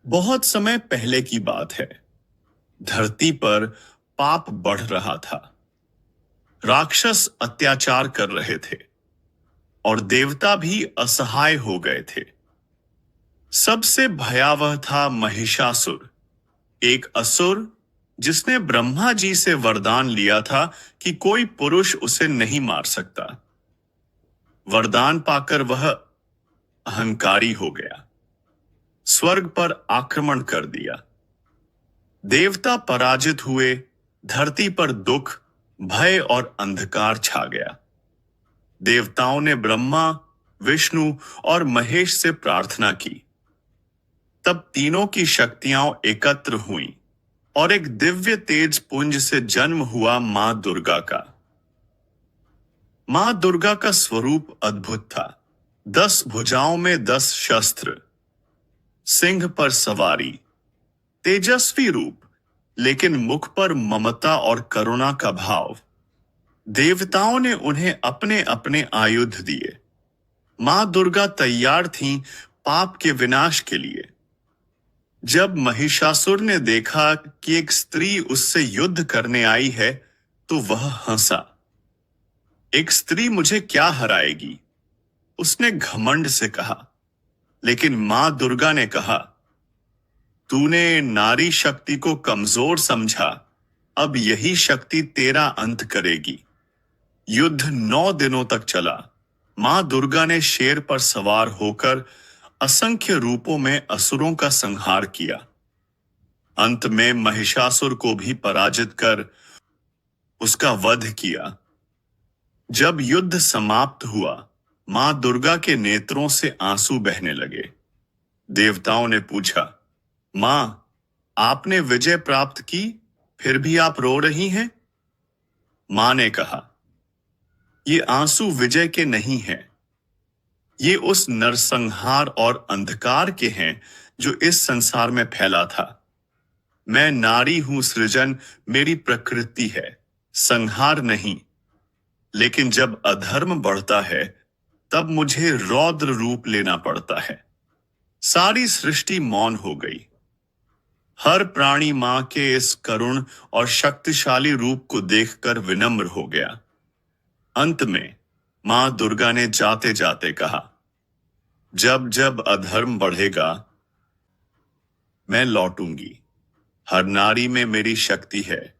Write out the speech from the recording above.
बहुत समय पहले की बात है। धरती पर पाप बढ़ रहा था। राक्षस अत्याचार कर रहे थे और देवता भी असहाय हो गए थे। सबसे भयावह था महिषासुर, एक असुर जिसने ब्रह्मा जी से वरदान लिया था कि कोई पुरुष उसे नहीं मार सकता। वरदान पाकर वह अहंकारी हो गया, स्वर्ग पर आक्रमण कर दिया। देवता पराजित हुए, धरती पर दुख, भय और अंधकार छा गया। देवताओं ने ब्रह्मा, विष्णु और महेश से प्रार्थना की। तब तीनों की शक्तियां एकत्र हुईं और एक दिव्य तेज पुंज से जन्म हुआ मां दुर्गा का। मां दुर्गा का स्वरूप अद्भुत था। 10 भुजाओं में 10 शस्त्र, सिंह पर सवारी, तेजस्वी रूप, लेकिन मुख पर ममता और करुणा का भाव। देवताओं ने उन्हें अपने अपने आयुध दिए। मां दुर्गा तैयार थीं पाप के विनाश के लिए। जब महिषासुर ने देखा कि एक स्त्री उससे युद्ध करने आई है, तो वह हंसा। एक स्त्री मुझे क्या हराएगी, उसने घमंड से कहा। लेकिन मां दुर्गा ने कहा, तूने नारी शक्ति को कमजोर समझा, अब यही शक्ति तेरा अंत करेगी। युद्ध 9 दिनों तक चला। मां दुर्गा ने शेर पर सवार होकर असंख्य रूपों में असुरों का संहार किया। अंत में महिषासुर को भी पराजित कर उसका वध किया। जब युद्ध समाप्त हुआ, मां दुर्गा के नेत्रों से आंसू बहने लगे। देवताओं ने पूछा, मां, आपने विजय प्राप्त की, फिर भी आप रो रही हैं? मां ने कहा, ये आंसू विजय के नहीं हैं, ये उस नरसंहार और अंधकार के हैं जो इस संसार में फैला था। मैं नारी हूं, सृजन मेरी प्रकृति है, संहार नहीं। लेकिन जब अधर्म बढ़ता है, तब मुझे रौद्र रूप लेना पड़ता है। सारी सृष्टि मौन हो गई। हर प्राणी मां के इस करुण और शक्तिशाली रूप को देखकर विनम्र हो गया। अंत में मां दुर्गा ने जाते जाते कहा, जब जब अधर्म बढ़ेगा, मैं लौटूंगी। हर नारी में मेरी शक्ति है,